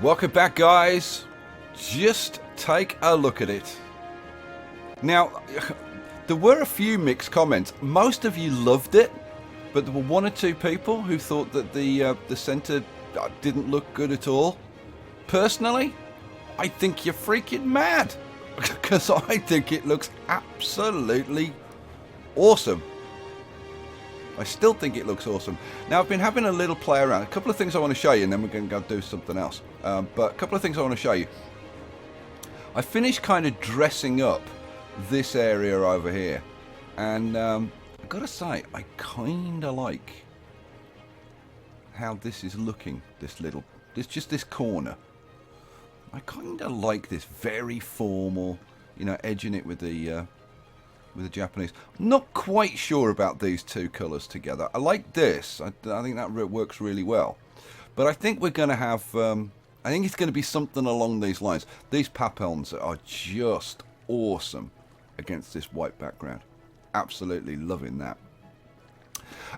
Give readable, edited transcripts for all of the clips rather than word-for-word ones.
Welcome back, guys. Just take a look at it. Now, there were a few mixed comments. Most of you loved it, but there were one or two people who thought that the center didn't look good at all. Personally, I think you're freaking mad, because I think it looks absolutely awesome. I still think it looks awesome. Now, I've been having a little play around. A couple of things I want to show you, and then we're going to go do something else. But a couple of things I want to show you. I finished kind of dressing up this area over here. And I've got to say, I kind of like how this is looking, just this corner. I kind of like this very formal, you know, edging it with the Japanese. I'm not quite sure about these two colours together. I like this. I think that works really well. But I think we're going to have... I think it's going to be something along these lines. These papelons are just awesome against this white background. Absolutely loving that.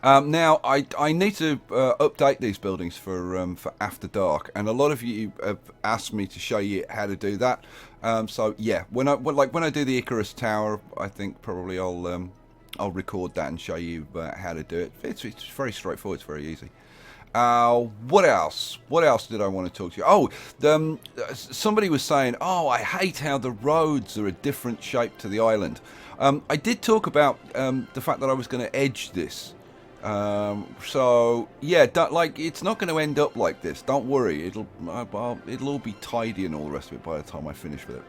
Now, I need to update these buildings for After Dark, and a lot of you have asked me to show you how to do that. So yeah, when I do the Icarus Tower, I think probably I'll record that and show you how to do it. It's very straightforward. It's very easy. What else? What else did I want to talk to you? Oh, somebody was saying, oh, I hate how the roads are a different shape to the island. I did talk about the fact that I was going to edge this. So yeah, it's not going to end up like this. Don't worry, it'll all be tidy and all the rest of it by the time I finish with it.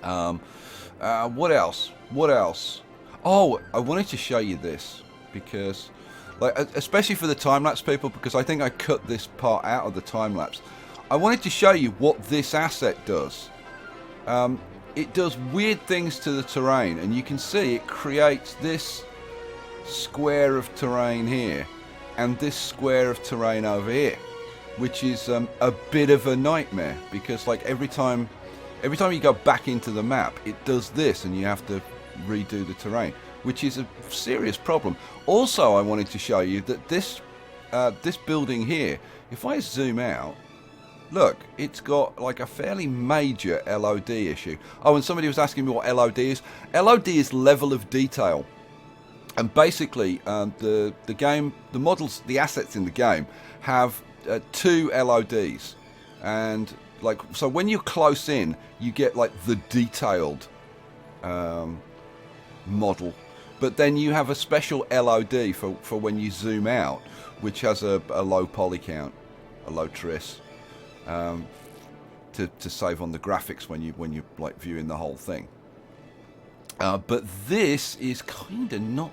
What else? What else? Oh, I wanted to show you this because, like, especially for the time lapse people, because I think I cut this part out of the time lapse. I wanted to show you what this asset does. It does weird things to the terrain, and you can see it creates this square of terrain here and this square of terrain over here, which is a bit of a nightmare, because like every time you go back into the map, it does this and you have to redo the terrain, which is a serious problem. Also, I wanted to show you that this building here, if I zoom out, look, it's got like a fairly major LOD issue. Oh, and somebody was asking me what LOD is. LOD is level of detail. And basically, the game, the models, the assets in the game have two LODs, and like so when you're close in, you get like the detailed model, but then you have a special LOD for when you zoom out, which has a low poly count, a low tris, to save on the graphics when you like viewing the whole thing. But this is kind of not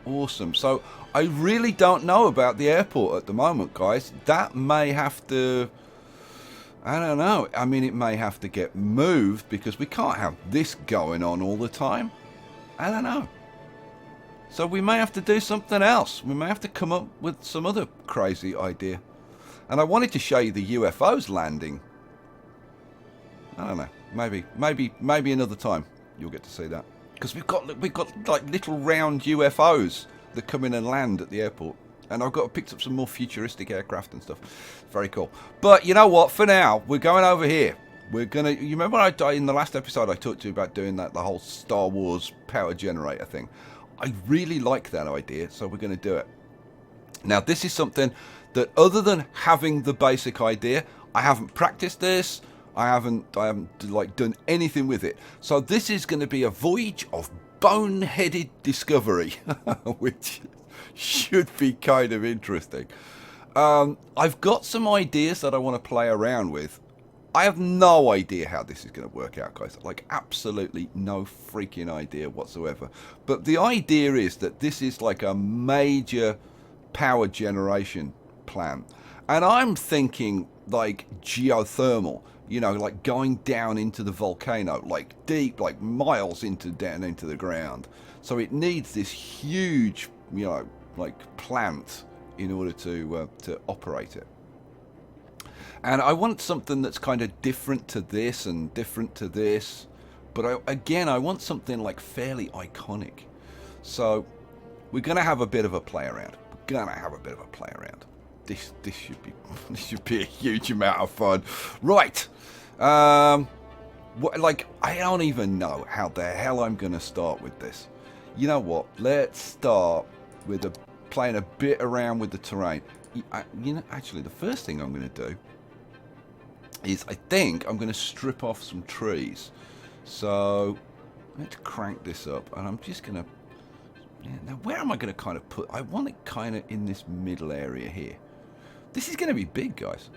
awesome. So I really don't know about the airport at the moment, guys. That may have to, I don't know. I mean, it may have to get moved because we can't have this going on all the time. I don't know. So we may have to do something else. We may have to come up with some other crazy idea. And I wanted to show you the UFOs landing. I don't know. Maybe another time you'll get to see that. Because we've got like little round UFOs that come in and land at the airport, and I've picked up some more futuristic aircraft and stuff. Very cool. But you know what? For now, we're going over here. We're gonna. You remember in the last episode I talked to you about doing the whole Star Wars power generator thing. I really like that idea, so we're going to do it. Now, this is something that, other than having the basic idea, I haven't practiced this. I haven't like done anything with it. So this is going to be a voyage of boneheaded discovery, which should be kind of interesting. I've got some ideas that I want to play around with. I have no idea how this is going to work out, guys. Like, absolutely no freaking idea whatsoever. But the idea is that this is like a major power generation plant. And I'm thinking like geothermal. You know, like going down into the volcano, like deep, like miles down into the ground. So it needs this huge, you know, like plant in order to operate it. And I want something that's kind of different to this and different to this. But I want something like fairly iconic. So we're going to have a bit of a play around. this should be this should be a huge amount of fun. Right. Like, I don't even know how the hell I'm going to start with this. You know what? Let's start with playing a bit around with the terrain. You know, actually, the first thing I'm going to do is I think I'm going to strip off some trees. So let's crank this up, and I'm just going to... Yeah, now, where am I going to kind of put... I want it kind of in this middle area here. This is going to be big, guys.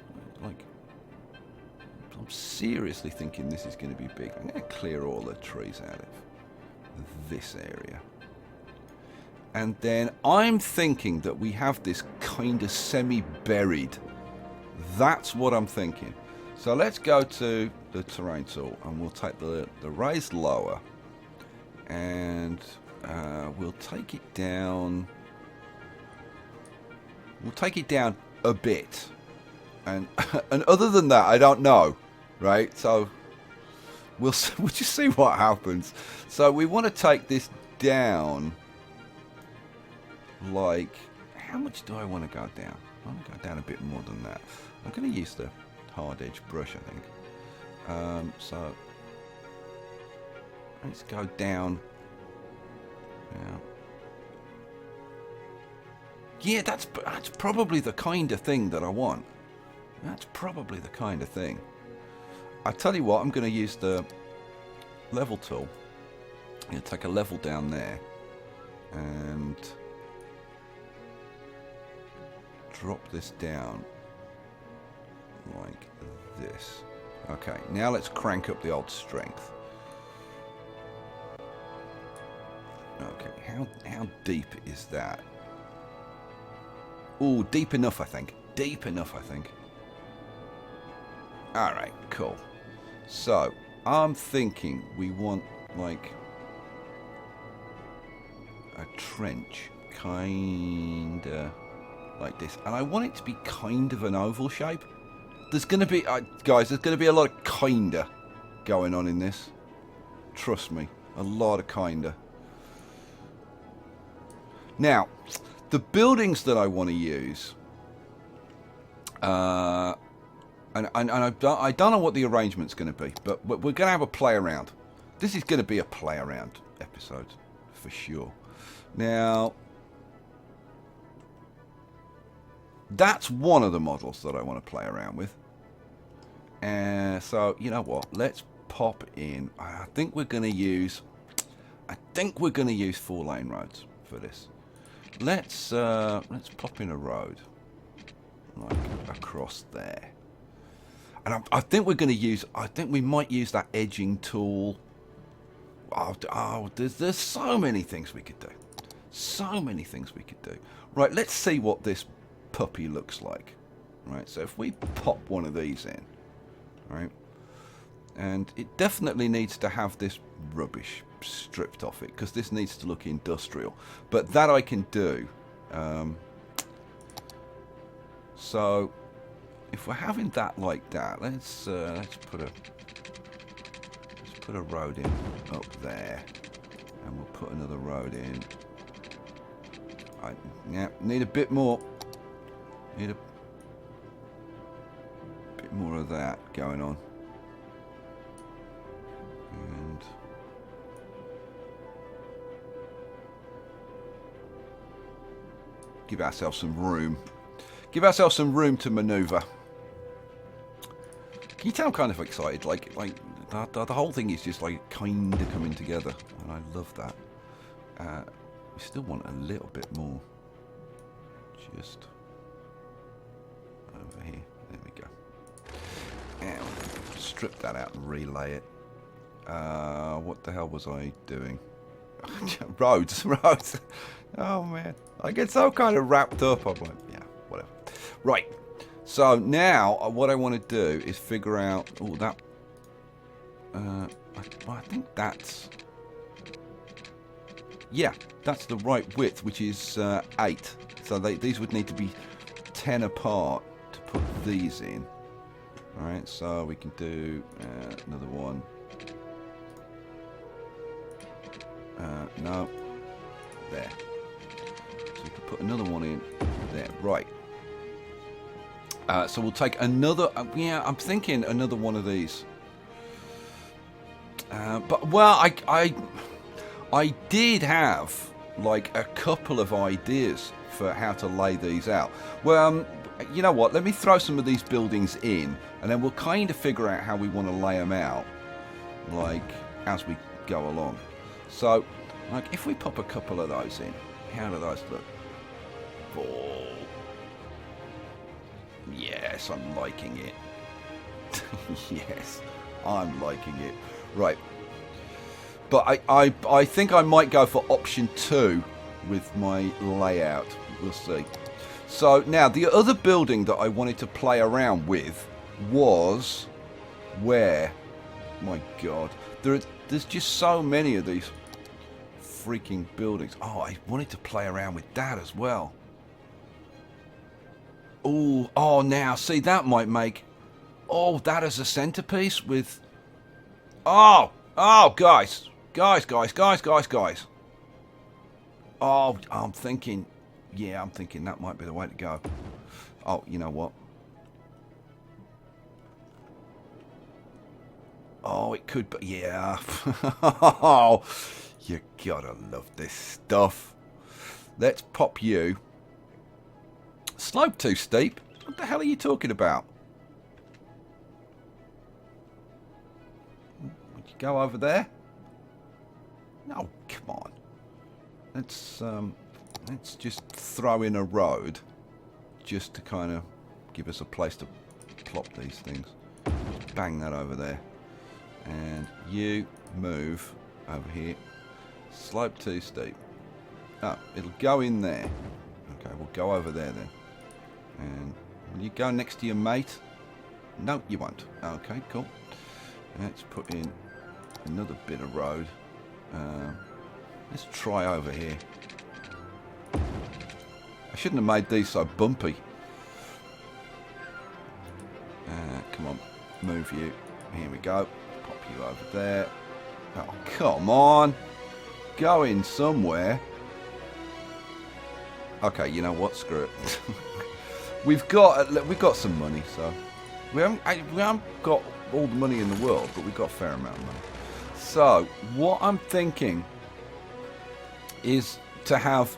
Like... I'm seriously thinking this is going to be big. I'm going to clear all the trees out of this area. And then I'm thinking that we have this kind of semi-buried. That's what I'm thinking. So let's go to the terrain tool and we'll take the raised lower and we'll take it down. We'll take it down a bit. And other than that, I don't know. Right, so we'll just see what happens. So we want to take this down. Like, how much do I want to go down? I want to go down a bit more than that. I'm going to use the hard edge brush, I think. So let's go down. Yeah, that's probably the kind of thing that I want. That's probably the kind of thing. I tell you what, I'm going to use the level tool. I'm going to take a level down there and drop this down like this. Okay, now let's crank up the old strength. Okay, how deep is that? Oh, deep enough, I think. Deep enough, I think. Alright, cool. So, I'm thinking we want, like, a trench, kinda like this. And I want it to be kind of an oval shape. There's going to be, guys, there's going to be a lot of kinda going on in this. Trust me, a lot of kinda. Now, the buildings that I want to use, and I don't know what the arrangement's going to be, but we're going to have a play around. This is going to be a play around episode, for sure. Now, that's one of the models that I want to play around with. So, you know what? Let's pop in. I think we're going to use 4-lane roads for this. Let's pop in a road like across there. And I think we're going to use, I think we might use that edging tool. Oh, there's so many things we could do. So many things we could do. Right, let's see what this puppy looks like. Right, so if we pop one of these in, right, and it definitely needs to have this rubbish stripped off it, because this needs to look industrial. But that I can do. So if we're having that like that, let's put a road in up there, and we'll put another road in. Yeah, need a bit more. Need a bit more of that going on. And give ourselves some room. Give ourselves some room to maneuver. Can you tell I'm kind of excited? Like the whole thing is just like kind of coming together, and I love that. We still want a little bit more. Just over here. There we go. And strip that out and relay it. What the hell was I doing? Roads. Oh man, I get so kind of wrapped up. I'm like, yeah, whatever. Right. So now what I want to do is figure out. Oh, that. I think that's. Yeah, that's the right width, which is 8. So these would need to be 10 apart to put these in. All right, so we can do another one. No, there. So we can put another one in there. Right. So we'll take another. Yeah, I'm thinking another one of these. But well, I did have like a couple of ideas for how to lay these out. Well, you know what? Let me throw some of these buildings in, and then we'll kind of figure out how we want to lay them out, like as we go along. So, like if we pop a couple of those in, how do those look? Oh, yes, I'm liking it. Yes, I'm liking it. Right. But I think I might go for option 2 with my layout. We'll see. So now the other building that I wanted to play around with was where? My God, there's just so many of these freaking buildings. Oh, I wanted to play around with that as well. Oh, now see that might make. Oh, that as a centerpiece with. Oh, guys. Oh, I'm thinking that might be the way to go. Oh, you know what? Oh, it could be, yeah. Oh, you gotta love this stuff. Let's pop you. Slope too steep? What the hell are you talking about? Would you go over there? No, come on. Let's just throw in a road just to kind of give us a place to plop these things. Just bang that over there. And you move over here. Slope too steep. Oh, it'll go in there. Okay, we'll go over there then. And will you go next to your mate? No, you won't. Okay, cool. Let's put in another bit of road. Let's try over here. I shouldn't have made these so bumpy. Come on, move you. Here we go. Pop you over there. Oh, come on. Go in somewhere. Okay, you know what? Screw it. We've got some money, so we haven't got all the money in the world, but we've got a fair amount of money. So what I'm thinking is to have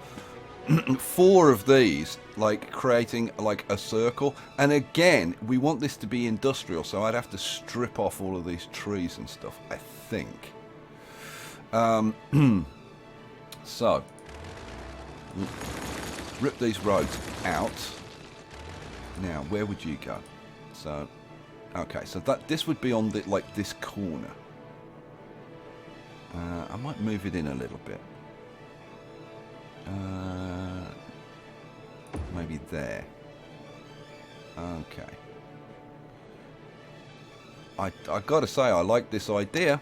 4 of these, like creating like a circle. And again, we want this to be industrial, so I'd have to strip off all of these trees and stuff, I think. So rip these roads out. Now, where would you go? So, okay, so this would be on the, like this corner. I might move it in a little bit. Maybe there. Okay. I gotta say, I like this idea.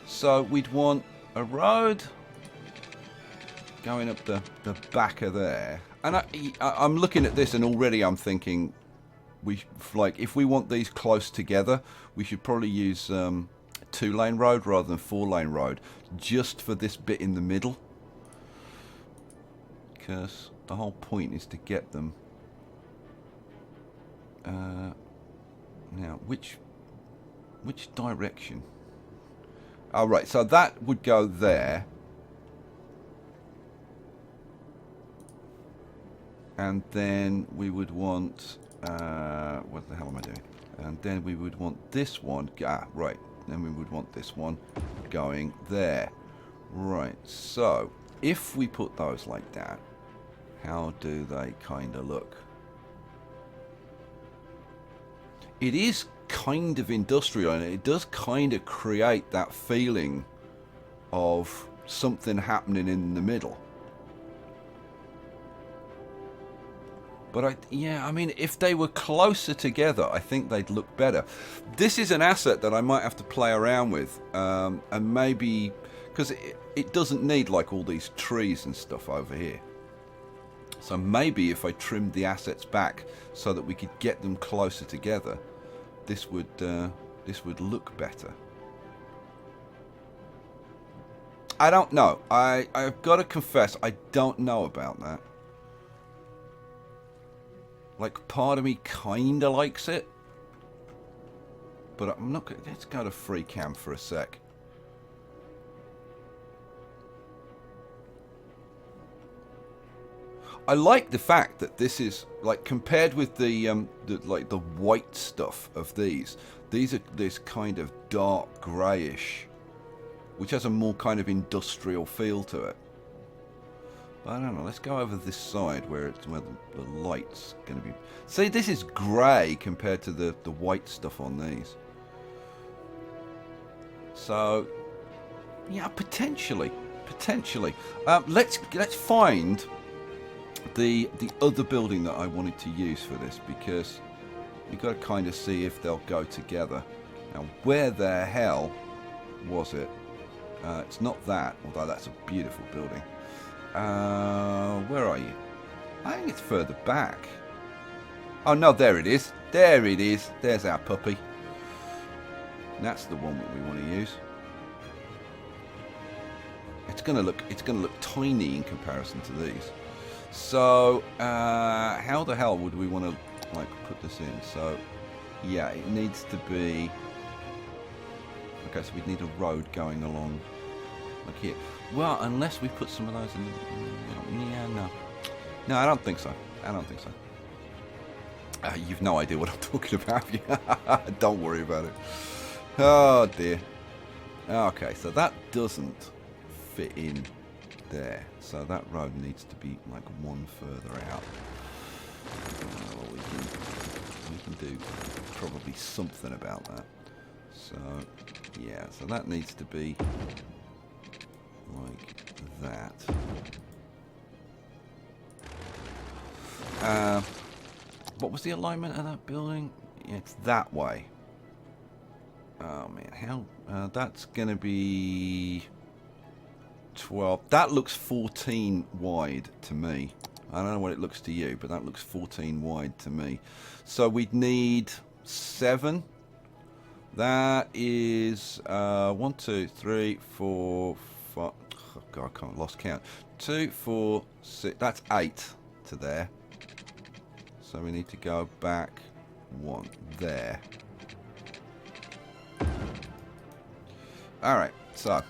So we'd want a road going up the back of there. And I'm looking at this, and already I'm thinking, if we want these close together, we should probably use 2-lane road rather than 4-lane road, just for this bit in the middle. Because the whole point is to get them. Now, which direction? Oh, right, so that would go there. And then we would want, what the hell am I doing? And then we would want this one, right. Then we would want this one going there. Right, so if we put those like that, how do they kind of look? It is kind of industrial, and it does kind of create that feeling of something happening in the middle. But I mean, if they were closer together, I think they'd look better. This is an asset that I might have to play around with, and maybe because it doesn't need like all these trees and stuff over here. So maybe if I trimmed the assets back so that we could get them closer together, this would look better. I don't know. I've got to confess, I don't know about that. Like, part of me kind of likes it. But I'm not going to... Let's go to free cam for a sec. I like the fact that this is, like, compared with the white stuff of these are this kind of dark greyish, which has a more kind of industrial feel to it. I don't know. Let's go over this side where the light's going to be. See, this is grey compared to the white stuff on these. So, yeah, potentially. Let's find the other building that I wanted to use for this, because you've got to kind of see if they'll go together. Now, where the hell was it? It's not that, although that's a beautiful building. Where are you? I think it's further back. Oh no, there it is. There it is. There's our puppy. And that's the one that we want to use. It's gonna look tiny in comparison to these. So how the hell would we want to like put this in? So yeah, it needs to be. Okay, so we need a road going along like here. Well, unless we put some of those in. Yeah, no, I don't think so. You've no idea what I'm talking about. Don't worry about it. Oh dear. Okay, so that doesn't fit in there. So that road needs to be like one further out. We can do probably something about that. So yeah, so that needs to be like that. What was the alignment of that building? Yeah, it's that way. Oh man, how? That's gonna be 12. That looks 14 wide to me. I don't know what it looks to you, but that looks 14 wide to me. So we'd need 7. That is 1, 2, 3, 4, 5. Oh God, I can't lost count. 2, 4, 6. That's 8 to there. So we need to go back 1 there. All right, so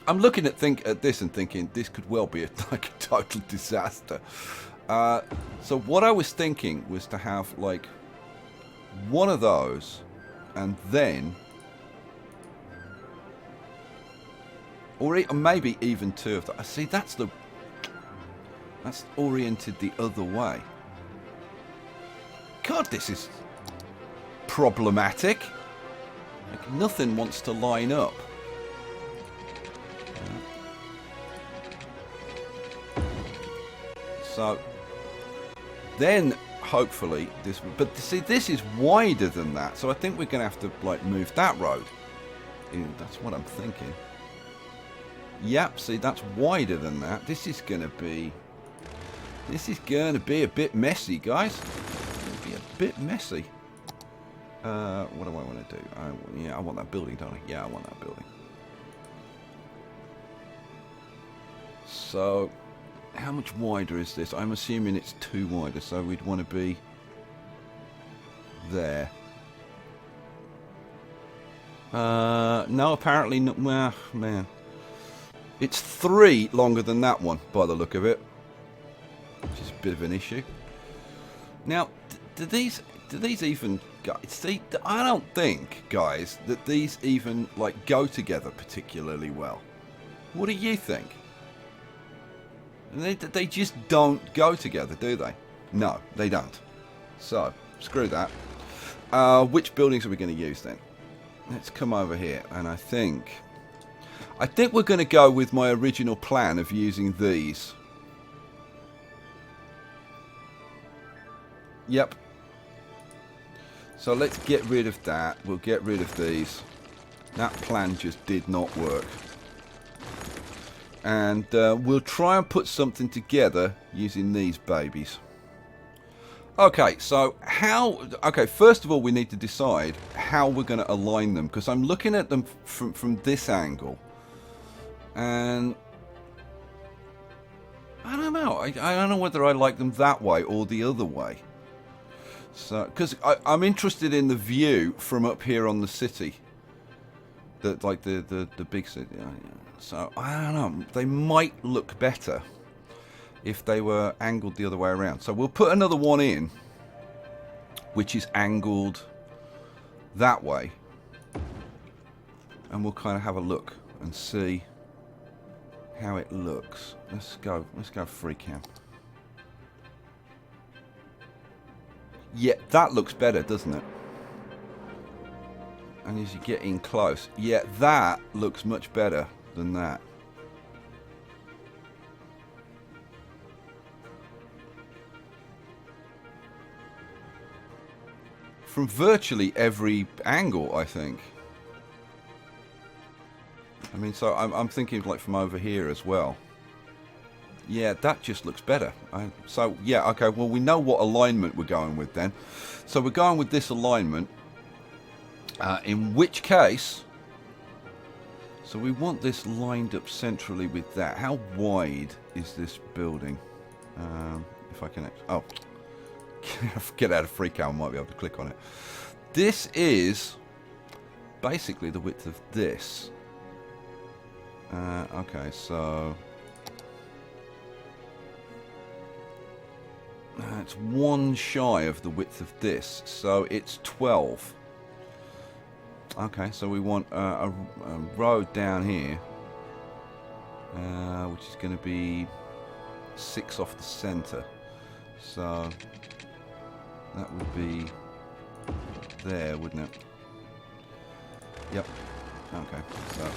I'm looking at this and thinking this could well be like a total disaster. So what I was thinking was to have like one of those, and then, or maybe even 2 of that. See, that's oriented the other way. God, this is problematic. Like nothing wants to line up. So then hopefully this, but see, this is wider than that, so I think we're gonna have to like move that road in. That's what I'm thinking. Yep, see, that's wider than that. This is gonna be a bit messy, guys. It's gonna be a bit messy. What do I want to do? I want that building, don't I? Yeah, I want that building. So, how much wider is this? I'm assuming it's 2 wider, so we'd want to be there. No, apparently not. Well, man, it's 3 longer than that one, by the look of it, which is a bit of an issue. Now, do these even? See, I don't think, guys, that these even like go together particularly well. What do you think? They just don't go together, do they? No, they don't. So, screw that. Which buildings are we going to use then? Let's come over here, and I think we're going to go with my original plan of using these. Yep. So let's get rid of that. We'll get rid of these. That plan just did not work. And we'll try and put something together using these babies. Okay, so first of all we need to decide how we're going to align them, because I'm looking at them from this angle. And I don't know. I don't know whether I like them that way or the other way. So, because I'm interested in the view from up here on the city, like the big city. So I don't know. They might look better if they were angled the other way around. So we'll put another one in, which is angled that way, and we'll kind of have a look and see how it looks. Let's go free cam. Yeah, that looks better, doesn't it? And as you get in close, yeah, that looks much better than that. From virtually every angle, I think. I mean, so I'm thinking like from over here as well. Yeah, that just looks better. So, yeah, okay, well, we know what alignment we're going with then. So we're going with this alignment. In which case... So we want this lined up centrally with that. How wide is this building? If I can... Oh, get out of free cam, I might be able to click on it. This is basically the width of this. Okay, so... it's one shy of the width of this, so it's 12. Okay, so we want a road down here, which is going to be 6 off the centre. So that would be there, wouldn't it? Yep. Okay, so...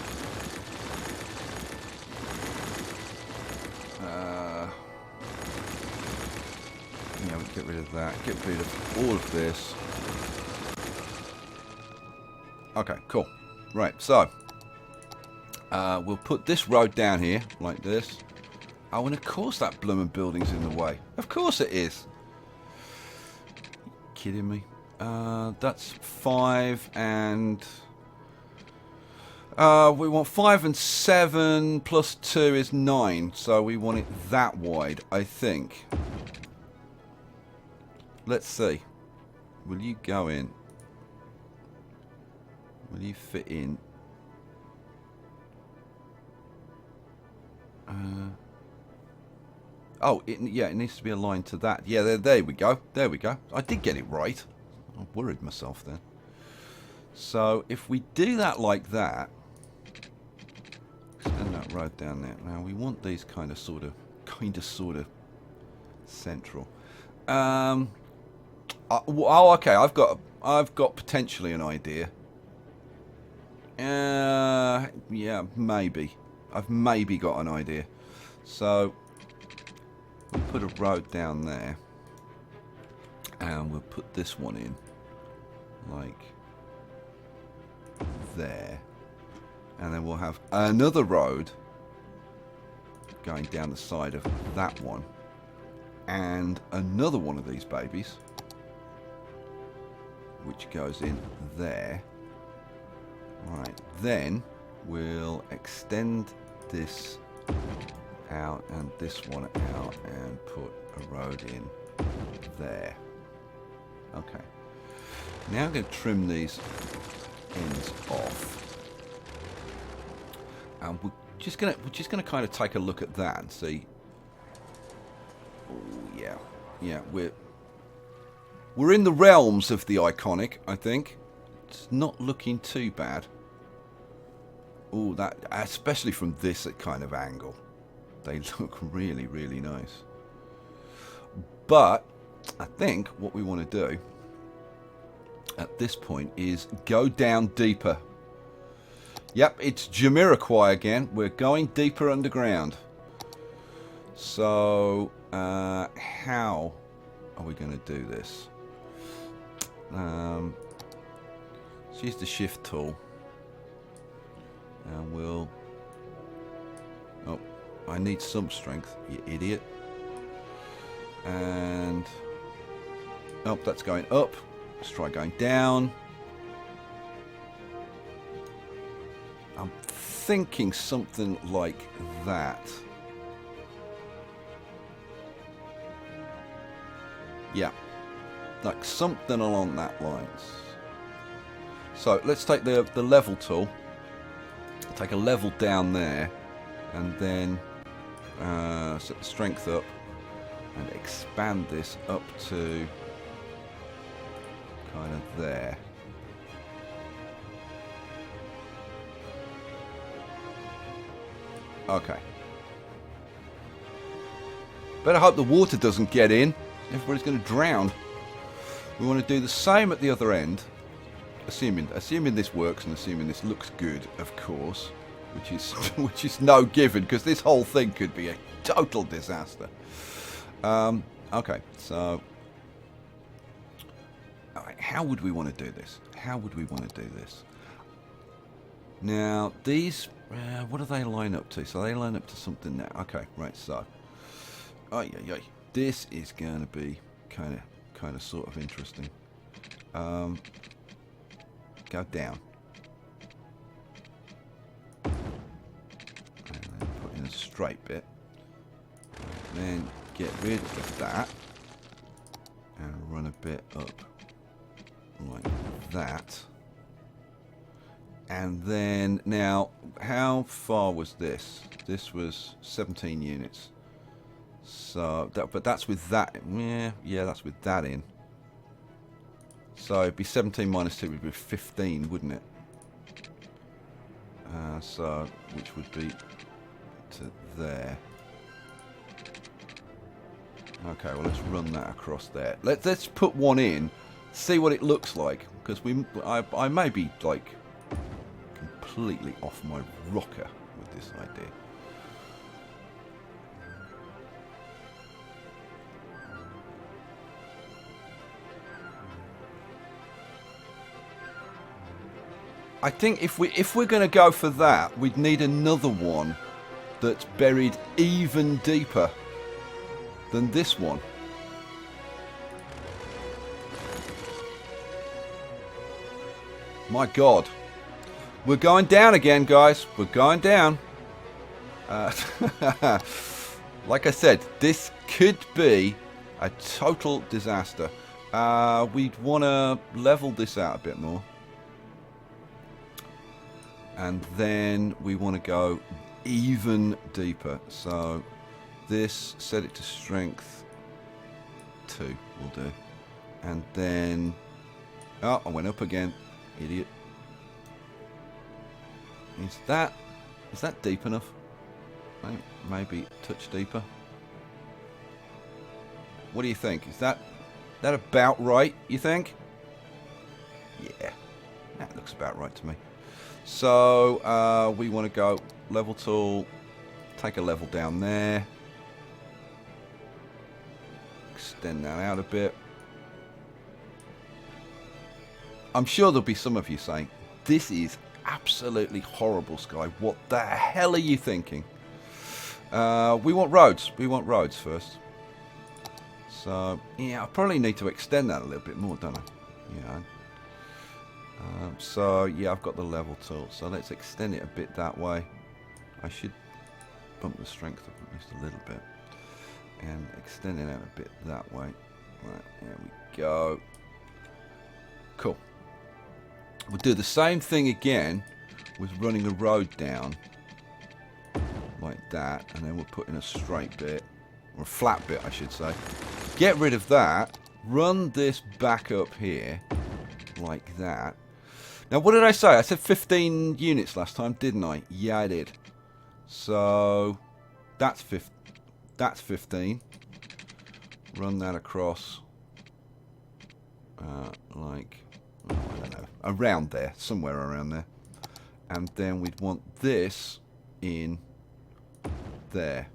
yeah, we get rid of that. Get rid of all of this. Okay, cool. Right, so we'll put this road down here like this. Oh, and of course that bloomin' building's in the way. Of course it is. Kidding me? That's 5 and... we want 5 and 7 plus 2 is 9. So we want it that wide, I think. Let's see. Will you go in? Will you fit in? Oh, yeah, it needs to be aligned to that. Yeah, there we go. There we go. I did get it right. I worried myself then. So if we do that like that, extend that road down there. Now we want these kind of sort of central. Oh, okay. I've got potentially an idea. Yeah, maybe. I've maybe got an idea. So we'll put a road down there, and we'll put this one in, like there, and then we'll have another road going down the side of that one, and another one of these babies, which goes in there. Right, then we'll extend this out and this one out and put a road in there. Okay. Now I'm going to trim these ends off. And we're just going to kind of take a look at that and see. Oh, yeah. Yeah, we're in the realms of the iconic, I think. It's not looking too bad. Oh, that, especially from this kind of angle, they look really, really nice. But I think what we want to do at this point is go down deeper. Yep, it's Jamiroquai again. We're going deeper underground. So, how are we going to do this? Let's use the shift tool. And we'll... Oh, I need some strength, you idiot. And... Oh, that's going up. Let's try going down. I'm thinking something like that. Yeah, like something along that lines. So let's take the level tool, take a level down there, and then set the strength up and expand this up to kind of there. Okay. Better hope the water doesn't get in. Everybody's going to drown. We want to do the same at the other end. Assuming this works and assuming this looks good, of course. Which is no given, because this whole thing could be a total disaster. Okay, so... Alright, how would we want to do this? How would we want to do this? Now, these... what do they line up to? So they line up to something now. Okay, right, so... This is going to be kind of sort of interesting. Go down. And then put in a straight bit. Then get rid of that. And run a bit up like that. And then, now, how far was this? This was 17 units. So, but that's with that. Yeah, that's with that in. So it'd be 17 minus 2 would be 15, wouldn't it? So, which would be to there. Okay, well let's run that across there. Let's put one in, see what it looks like, because I may be like completely off my rocker with this idea. I think if we're going to go for that, we'd need another one that's buried even deeper than this one. My God. We're going down again, guys. We're going down. Like I said, this could be a total disaster. We'd want to level this out a bit more. And then we want to go even deeper. So this, set it to strength 2 will do. And then, oh, I went up again, idiot. Is that deep enough? Maybe a touch deeper. What do you think? Is that about right, you think? Yeah, that looks about right to me. So we want to go level tool, take a level down there, extend that out a bit. I'm sure there'll be some of you saying, this is absolutely horrible, Skye. What the hell are you thinking? We want roads. We want roads first. So, yeah, I probably need to extend that a little bit more, don't I? Yeah. So, yeah, I've got the level tool. So let's extend it a bit that way. I should bump the strength up at least a little bit. And extend it out a bit that way. Right, there we go. Cool. We'll do the same thing again with running a road down. Like that. And then we'll put in a straight bit. Or a flat bit, I should say. Get rid of that. Run this back up here. Like that. Now, what did I say? I said 15 units last time, didn't I? Yeah, I did. So, that's 15. Run that across. Like, oh, I don't know. Around there. Somewhere around there. And then we'd want this in there.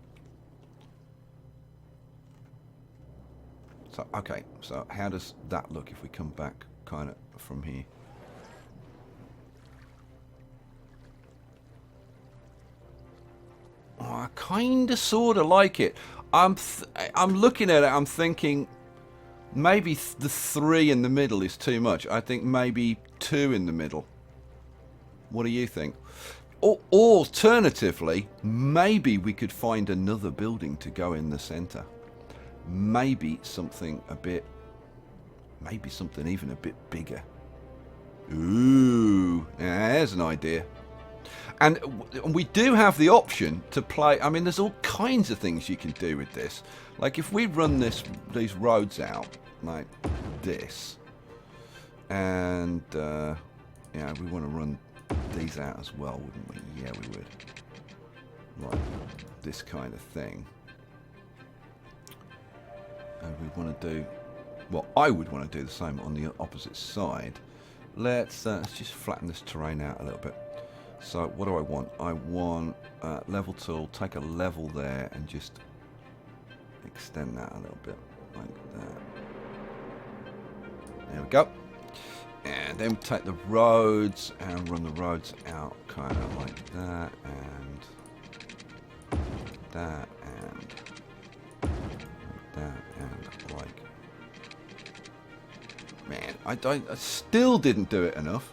So, okay. So, how does that look if we come back kind of from here? Oh, I kind of sort of like it. I'm looking at it, I'm thinking maybe the 3 in the middle is too much. I think maybe 2 in the middle. What do you think? Or alternatively, maybe we could find another building to go in the center. maybe something a bit, maybe something even a bit bigger. Ooh, yeah, there's an idea. And we do have the option to play. I mean, there's all kinds of things you can do with this. Like if we run these roads out like this, and yeah, we want to run these out as well, wouldn't we? Yeah, we would. Like this kind of thing. And we want to do, well, I would want to do the same on the opposite side. Let's just flatten this terrain out a little bit. So what do I want? I want level tool, take a level there and just extend that a little bit like that. There we go. And then take the roads and run the roads out kind of like that and that and that and like. Man, I still didn't do it enough.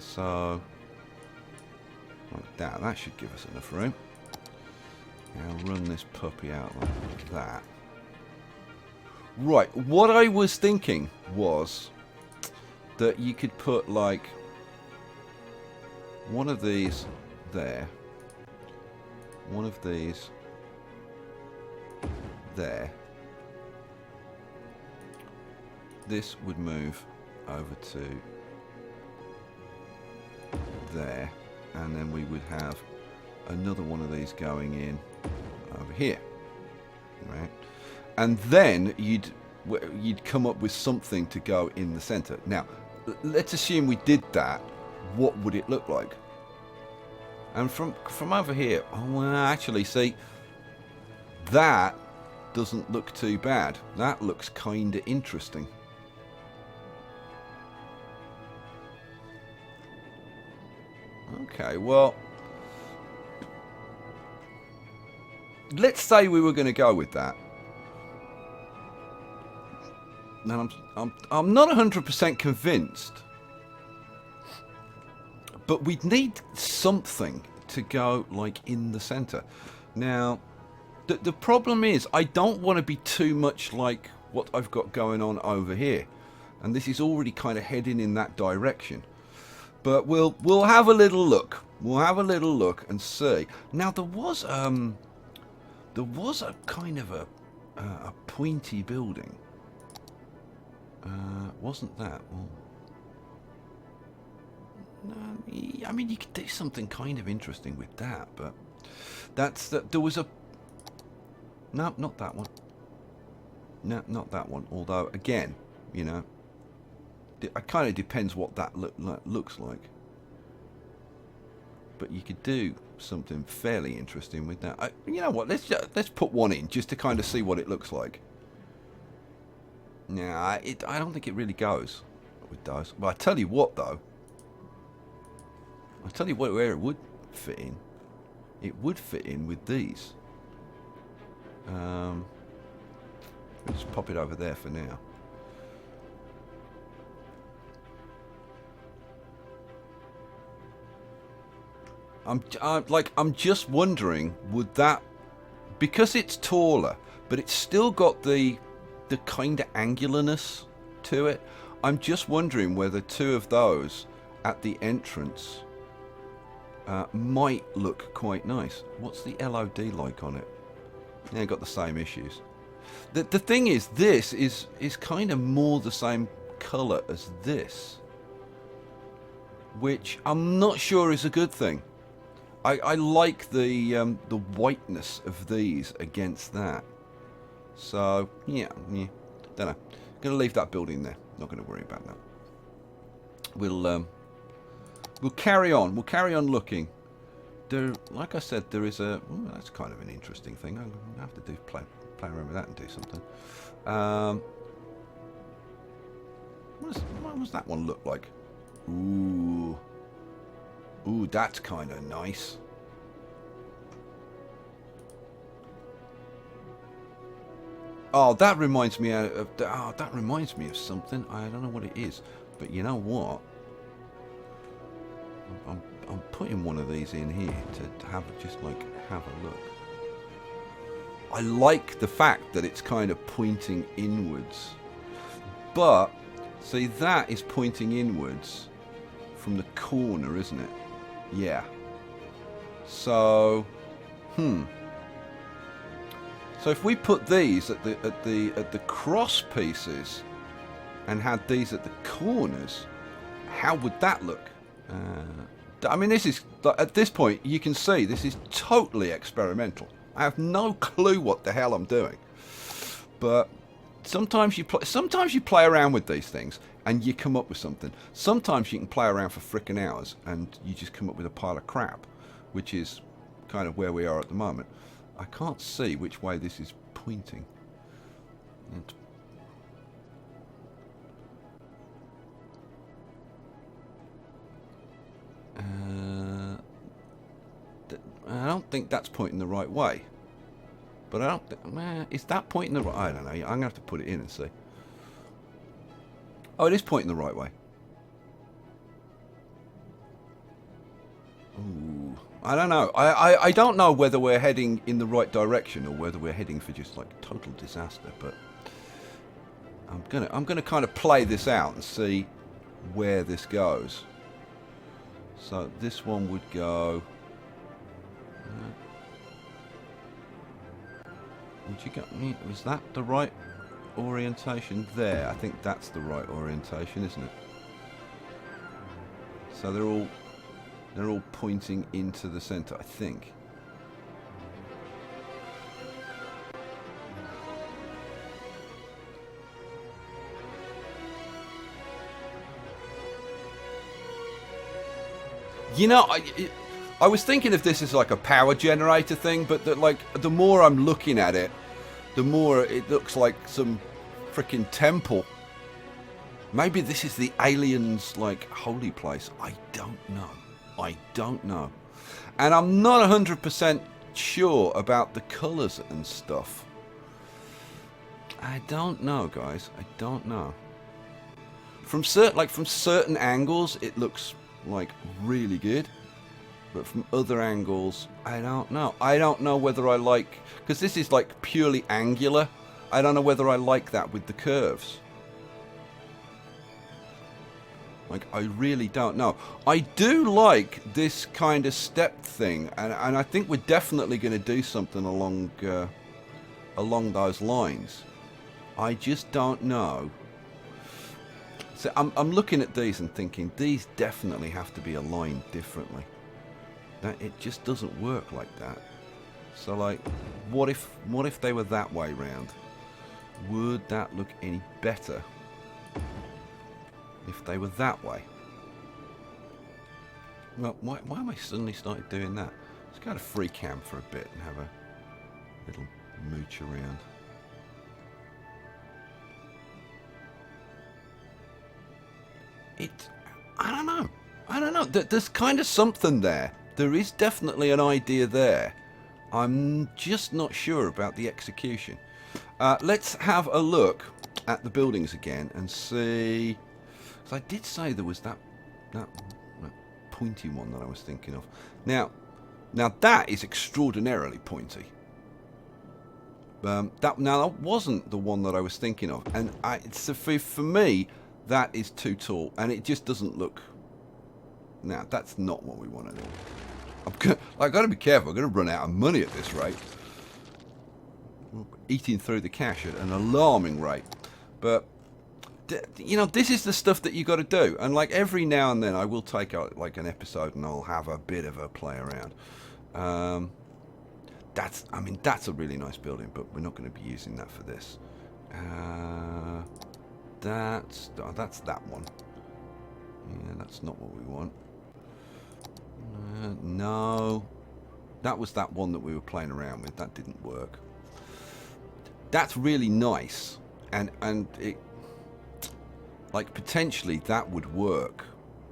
So like that. That should give us enough room. Now run this puppy out like that. Right, what I was thinking was that you could put like one of these there, one of these there. This would move over to there, and then we would have another one of these going in over here, right? And then you'd come up with something to go in the center. Now, let's assume we did that. What would it look like? And from over here, oh, well, actually, see, that doesn't look too bad. That looks kind of interesting. Okay, well, let's say we were going to go with that. Now I'm not 100% convinced, but we'd need something to go like in the center. Now, the problem is I don't want to be too much like what I've got going on over here, and this is already kind of heading in that direction. But we'll have a little look. We'll have a little look and see. Now there was a kind of a pointy building. Wasn't that? Well, no, I mean you could do something kind of interesting with that, but that's that. There was a no, not that one. No, not that one. Although again, you know. It kind of depends what that looks like, but you could do something fairly interesting with that. You know what? Let's put one in just to kind of see what it looks like. Now, I don't think it really goes with those. But I tell you what, though. I tell you what, where it would fit in. It would fit in with these. Let's just pop it over there for now. I'm just wondering, would that, because it's taller, but it's still got the kind of angularness to it. I'm just wondering whether two of those at the entrance might look quite nice. What's the LOD like on it? Yeah, got the same issues. The thing is, this is kind of more the same colour as this, which I'm not sure is a good thing. I like the whiteness of these against that. So yeah, don't know. Gonna leave that building there. Not gonna worry about that. We'll carry on. We'll carry on looking. There, like I said, there is a. Ooh, that's kind of an interesting thing. I'm gonna have to play around with that and do something. What does that one look like? Ooh. Ooh, that's kind of nice. Oh, that reminds me of. Oh, that reminds me of something. I don't know what it is, but you know what? I'm putting one of these in here to have just like have a look. I like the fact that it's kind of pointing inwards. But, see, that is pointing inwards from the corner, isn't it? Yeah. So, So if we put these at the cross pieces and had these at the corners, how would that look? I mean, this is, at this point, you can see this is totally experimental. I have no clue what the hell I'm doing. But sometimes you play around with these things and you come up with something. Sometimes you can play around for frickin' hours and you just come up with a pile of crap, which is kind of where we are at the moment. I can't see which way this is pointing. I don't think that's pointing the right way. But I don't think... is that pointing the right... I don't know. I'm going to have to put it in and see. Oh, it is pointing the right way. Ooh. I don't know. I don't know whether we're heading in the right direction or whether we're heading for just like total disaster. But I'm gonna kind of play this out and see where this goes. So this one would go. Would you go? Was that the right orientation there? I think that's the right orientation, isn't it? So they're all pointing into the center, I think. You know, I was thinking if this is like a power generator thing, but the more I'm looking at it, the more it looks like some freaking temple. Maybe this is the aliens' like holy place. I don't know. I don't know. And I'm not 100% sure about the colours and stuff. I don't know, guys. I don't know. From certain angles, it looks like really good. But from other angles, I don't know. I don't know whether I like... Because this is like purely angular. I don't know whether I like that with the curves. Like, I really don't know. I do like this kind of step thing. And I think we're definitely going to do something along those lines. I just don't know. So I'm looking at these and thinking, these definitely have to be aligned differently. That it just doesn't work like that. So like, what if they were that way round? Would that look any better if they were that way? Well, why am I suddenly started doing that? Let's go to free cam for a bit and have a little mooch around. I don't know. There's kind of something there. There is definitely an idea there. I'm just not sure about the execution. Let's have a look at the buildings again and see. Because I did say there was that pointy one that I was thinking of. Now that is extraordinarily pointy. That wasn't the one that I was thinking of, and for me that is too tall, and it just doesn't look. Now that's not what we want to do. I've got to be careful. I'm going to run out of money at this rate. We're eating through the cash at an alarming rate. But you know, this is the stuff that you got to do. And like every now and then, I will take out like an episode and I'll have a bit of a play around. That's a really nice building, but we're not going to be using that for this. That's that one. Yeah, that's not what we want. No, that was that one that we were playing around with. That didn't work. That's really nice, and it, like, potentially that would work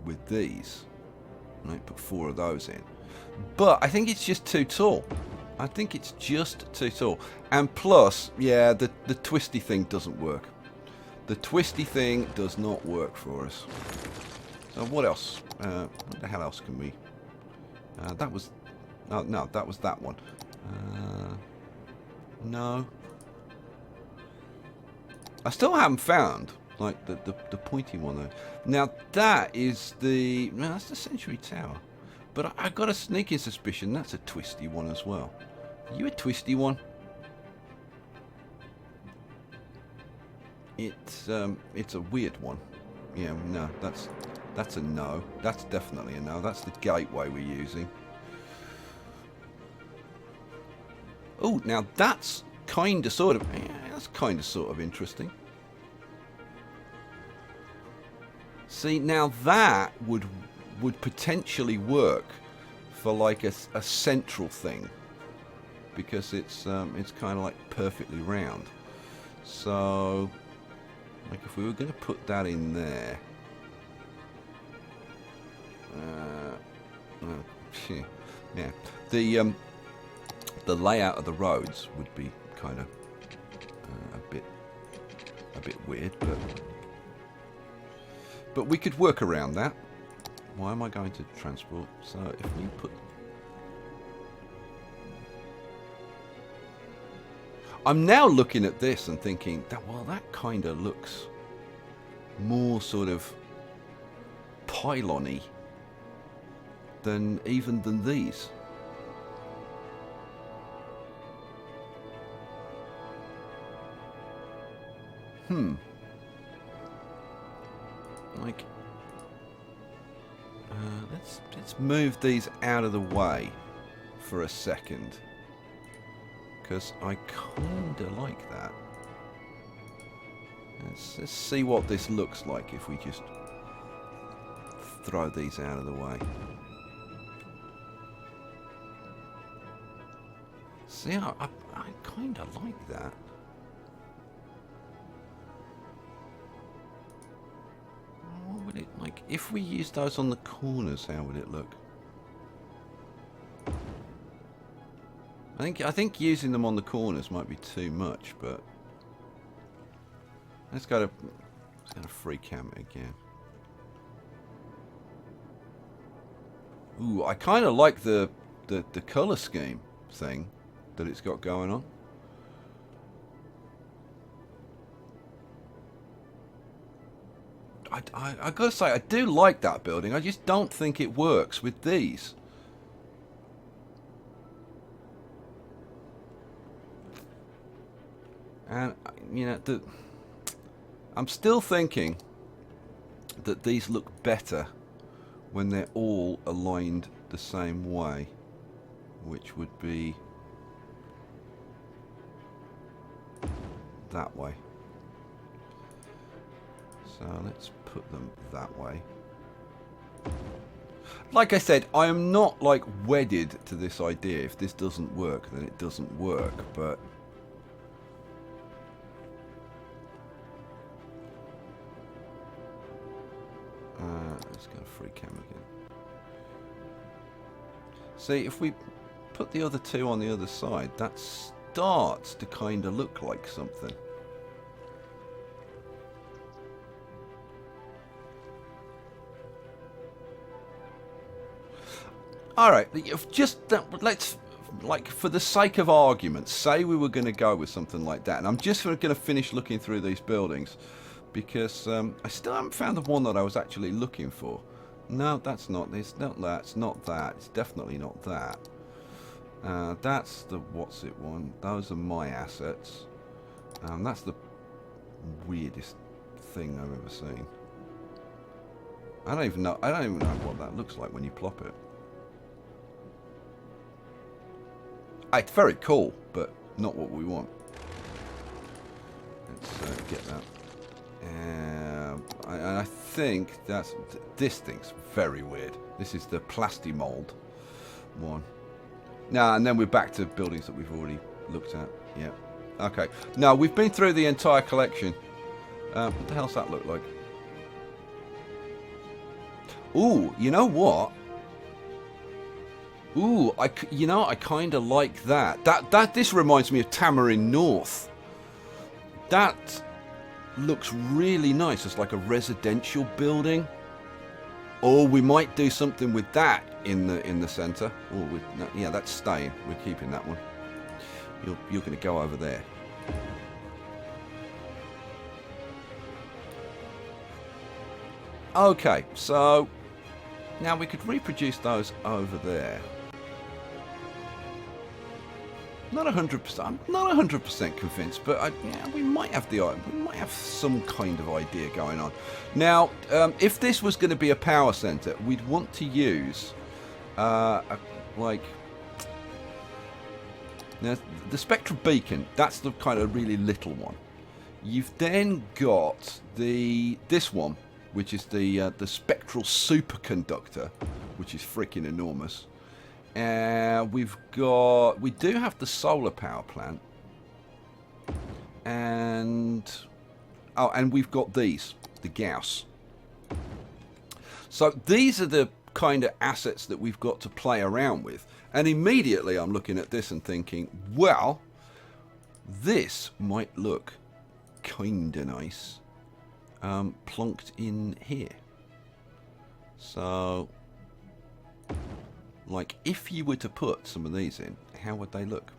with these. Right, put 4 of those in, but I think it's just too tall. I think it's just too tall, and plus, yeah, the twisty thing doesn't work. The twisty thing does not work for us. So what else? What the hell else can we? That was... no, that was that one. No. I still haven't found like the pointy one though. Now that is the that's the Century Tower, but I got a sneaking suspicion that's a twisty one as well. Are you a twisty one? It's a weird one. Yeah, no, that's a no. That's definitely a no. That's the gateway we're using. Oh, now that's kind of sort of, yeah, that's kind of sort of interesting. See, now that would potentially work for like a central thing, because it's kind of like perfectly round. So, like if we were going to put that in there, yeah, the layout of the roads would be kind of a bit weird, but we could work around that. Why am I going to transport? So if we put, I'm now looking at this and thinking that, well, that kind of looks more sort of pylon-y than these. Like, let's move these out of the way for a second, because I kind of like that. Let's see what this looks like if we just throw these out of the way. See, I kind of like that. What would it like if we used those on the corners? How would it look? I think using them on the corners might be too much, but let's go to free cam it again. Ooh, I kind of like the color scheme thing that it's got going on. I gotta say, I do like that building. I just don't think it works with these. And you know, I'm still thinking that these look better when they're all aligned the same way, which would be that way. So let's put them that way. Like I said, I am not like wedded to this idea. If this doesn't work, then it doesn't work, but let's go free cam again. See, if we put the other two on the other side, that starts to kind of look like something. Alright, just let's, like, for the sake of argument, say we were going to go with something like that. And I'm just going to finish looking through these buildings, because I still haven't found the one that I was actually looking for. No, that's not this, not that, it's not that, it's definitely not that. That's the what's it one. Those are my assets. That's the weirdest thing I've ever seen. I don't even know what that looks like when you plop it. It's very cool, but not what we want. Let's get that. And I think this thing's very weird. This is the Plastimold one. Nah, and then we're back to buildings that we've already looked at. Yeah. Okay. Now, we've been through the entire collection. What the hell's that look like? Ooh, you know what? Ooh, I kind of like that. This reminds me of Tamarin North. That looks really nice. It's like a residential building. Or we might do something with that in the center. Or yeah, that's staying. We're keeping that one. You're going to go over there. Okay, so now we could reproduce those over there. Not 100%. I'm not 100% convinced, but yeah, we might have some kind of idea going on. Now, if this was going to be a power center, we'd want to use like now the spectral beacon. That's the kind of really little one. You've then got this one, which is the spectral superconductor, which is freaking enormous. We do have the solar power plant, and we've got the Gauss. So these are the kind of assets that we've got to play around with. And immediately I'm looking at this and thinking, well, this might look kinda nice, plonked in here. So, like, if you were to put some of these in, how would they look?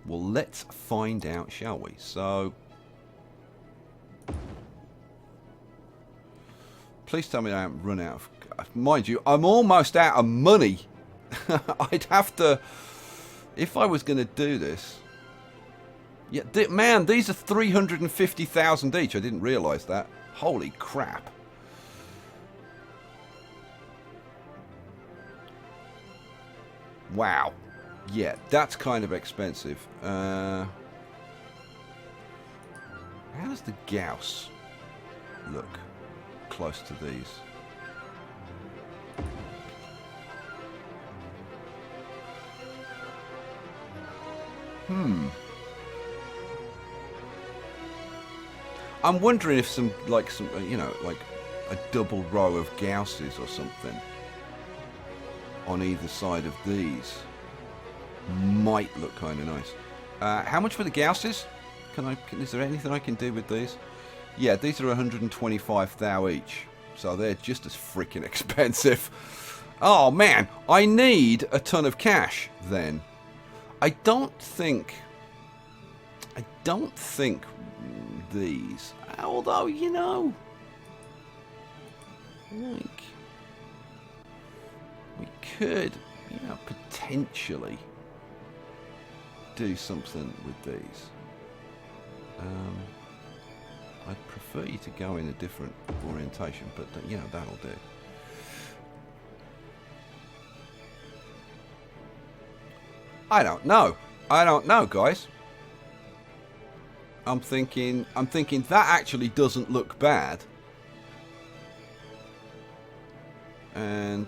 Well, let's find out, shall we? So, please tell me I haven't run out of... Mind you, I'm almost out of money. I'd have to... If I was going to do this... Yeah, man, these are 350,000 each. I didn't realise that. Holy crap. Wow. Yeah, that's kind of expensive. How does the Gauss look close to these? I'm wondering if some, you know, like a double row of Gausses or something on either side of these might look kind of nice. How much for the Gausses? Is there anything I can do with these? Yeah, these are 125 thou each, so they're just as freaking expensive. Oh man, I need a ton of cash then. I don't think these, although, you know, like, we could, you know, potentially do something with these. I'd prefer you to go in a different orientation, but, you know, that'll do. I don't know, guys. I'm thinking that actually doesn't look bad. And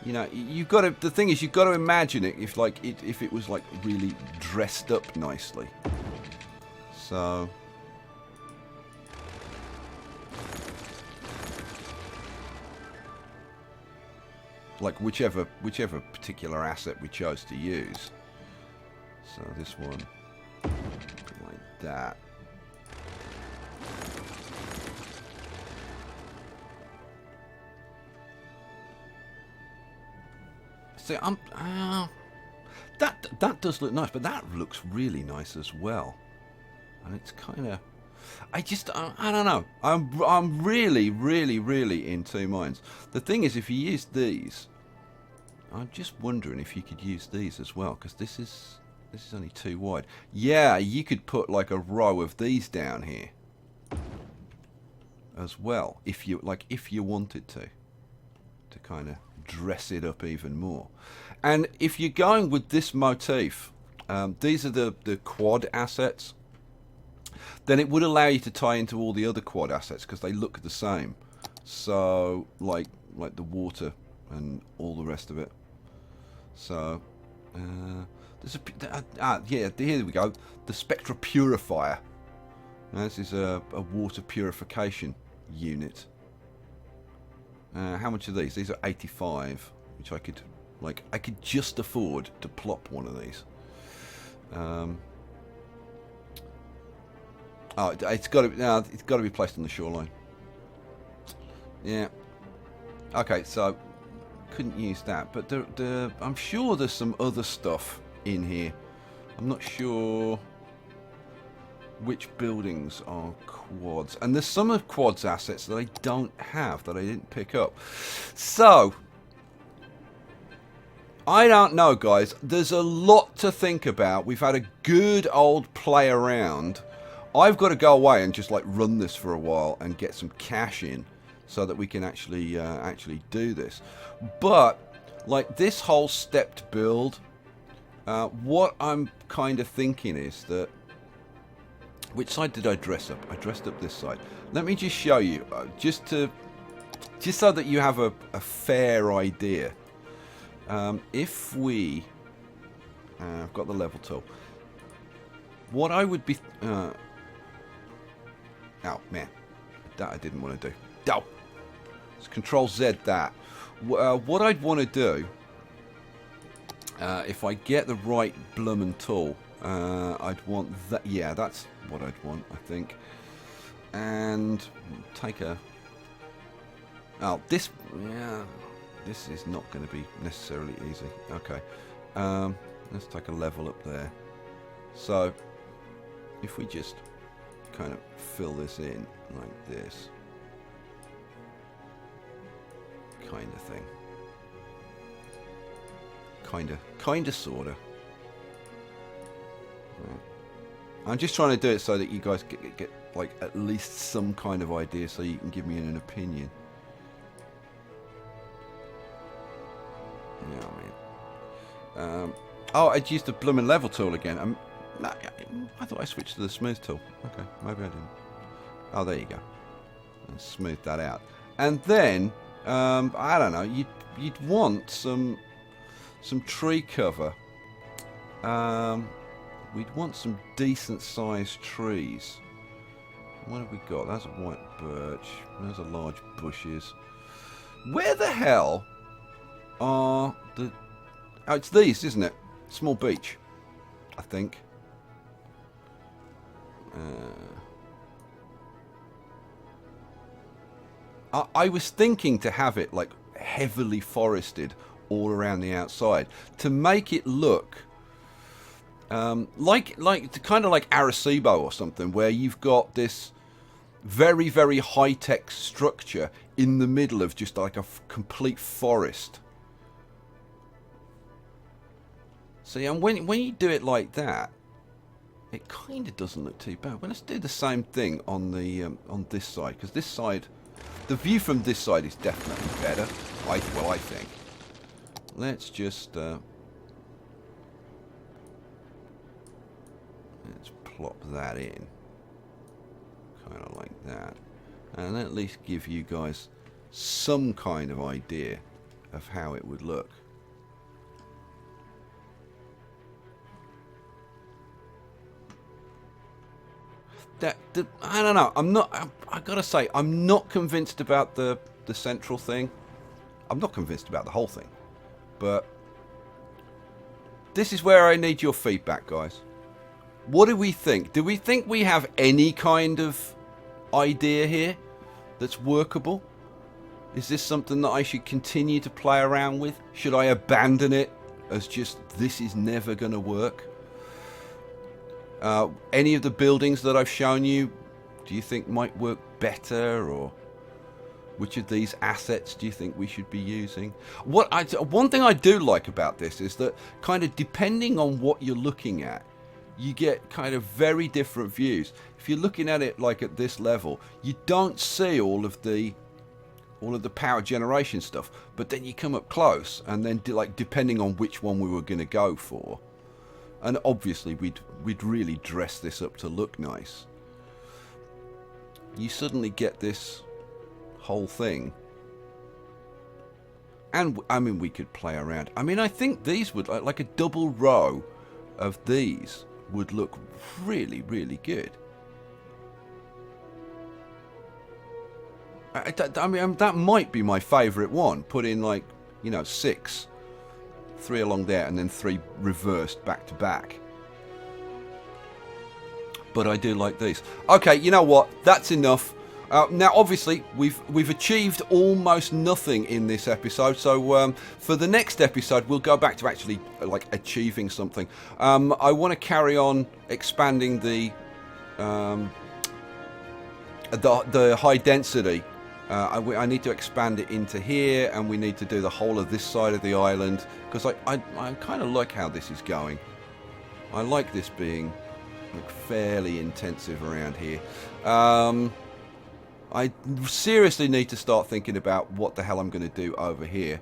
you know, you've got to. The thing is, you've got to imagine it if it was like really dressed up nicely. So like whichever particular asset we chose to use. So this one. Like that. See, that does look nice, but that looks really nice as well. And it's kind of, I don't know. I'm really in two minds. The thing is, if you use these, I'm just wondering if you could use these as well, because this is only too wide. Yeah, you could put like a row of these down here as well, if you wanted to kind of dress it up even more. And if you're going with this motif, these are the quad assets, then it would allow you to tie into all the other quad assets because they look the same. So like the water and all the rest of it. So there's yeah, here we go. The Spectra Purifier. Now, this is a water purification unit. How much are these? These are 85, which I could just afford to plop one of these. Oh, it's got to be placed on the shoreline. Yeah. Okay, so couldn't use that, but I'm sure there's some other stuff in here. I'm not sure which buildings are quads. And there's some of quads assets that I don't have, that I didn't pick up. So, I don't know, guys. There's a lot to think about. We've had a good old play around. I've got to go away and just like run this for a while and get some cash in so that we can actually do this. But like this whole stepped build, what I'm kind of thinking is that, which side did I dress up? I dressed up this side. Let me just show you, just so that you have a fair idea. If we, I've got the level tool. What I would be, oh man, that I didn't want to do. Oh, let's Control Z that. What I'd want to do, if I get the right bloomin' tool, I'd want that. Yeah, that's what I'd want, I think. And take a. Oh, this. Yeah, this is not going to be necessarily easy. Okay, let's take a level up there. So, if we just kind of fill this in like this, kind of thing. Kinda, sorta. Right. I'm just trying to do it so that you guys get like at least some kind of idea, so you can give me an opinion. Yeah, I mean, oh, I'd used the blooming level tool again. No, I thought I switched to the smooth tool. Okay, maybe I didn't. Oh, there you go. And smooth that out, and then I don't know. You'd want some tree cover. We'd want some decent sized trees. What have we got? That's a white birch. Those are large bushes. Where the hell are the... Oh, it's these, isn't it? Small beach, I think. I was thinking to have it like heavily forested all around the outside to make it look like kind of like Arecibo or something, where you've got this very, very high-tech structure in the middle of just like a complete forest. See, and when you do it like that, it kind of doesn't look too bad. Well, let's do the same thing on the on this side, because this side, the view from this side is definitely better. I think. Let's just let's plop that in, kind of like that, and at least give you guys some kind of idea of how it would look. I don't know. I gotta say, I'm not convinced about the central thing. I'm not convinced about the whole thing. But this is where I need your feedback, guys. What do we think? Do we think we have any kind of idea here that's workable? Is this something that I should continue to play around with? Should I abandon it as just, this is never going to work? Any of the buildings that I've shown you, do you think might work better, or which of these assets do you think we should be using? One thing I do like about this is that kind of depending on what you're looking at, you get kind of very different views. If you're looking at it like at this level, you don't see all of the power generation stuff, but then you come up close, and then like depending on which one we were going to go for, and obviously we'd really dress this up to look nice, you suddenly get this whole thing. And I mean, we could play around. I mean, I think these would, like a double row of these would look really, really good. I mean, that might be my favourite one. Put in, like, you know, 6, 3 along there, and then 3 reversed back to back. But I do like these. Okay, you know what? That's enough. Now, obviously, we've achieved almost nothing in this episode, so for the next episode, we'll go back to actually like achieving something. I want to carry on expanding the high density. I need to expand it into here, and we need to do the whole of this side of the island because I kind of like how this is going. I like this being like fairly intensive around here. I seriously need to start thinking about what the hell I'm going to do over here.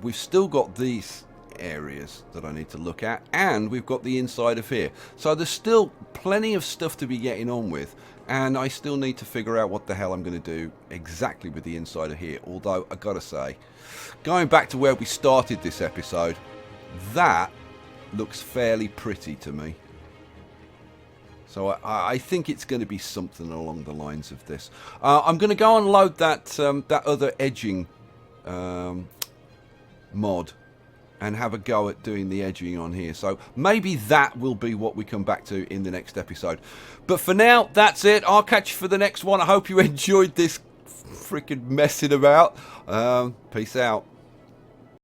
We've still got these areas that I need to look at, and we've got the inside of here. So there's still plenty of stuff to be getting on with, and I still need to figure out what the hell I'm going to do exactly with the inside of here. Although, I gotta say, going back to where we started this episode, that looks fairly pretty to me. So I think it's going to be something along the lines of this. I'm going to go and load that that other edging mod and have a go at doing the edging on here. So maybe that will be what we come back to in the next episode. But for now, that's it. I'll catch you for the next one. I hope you enjoyed this freaking messing about. Peace out.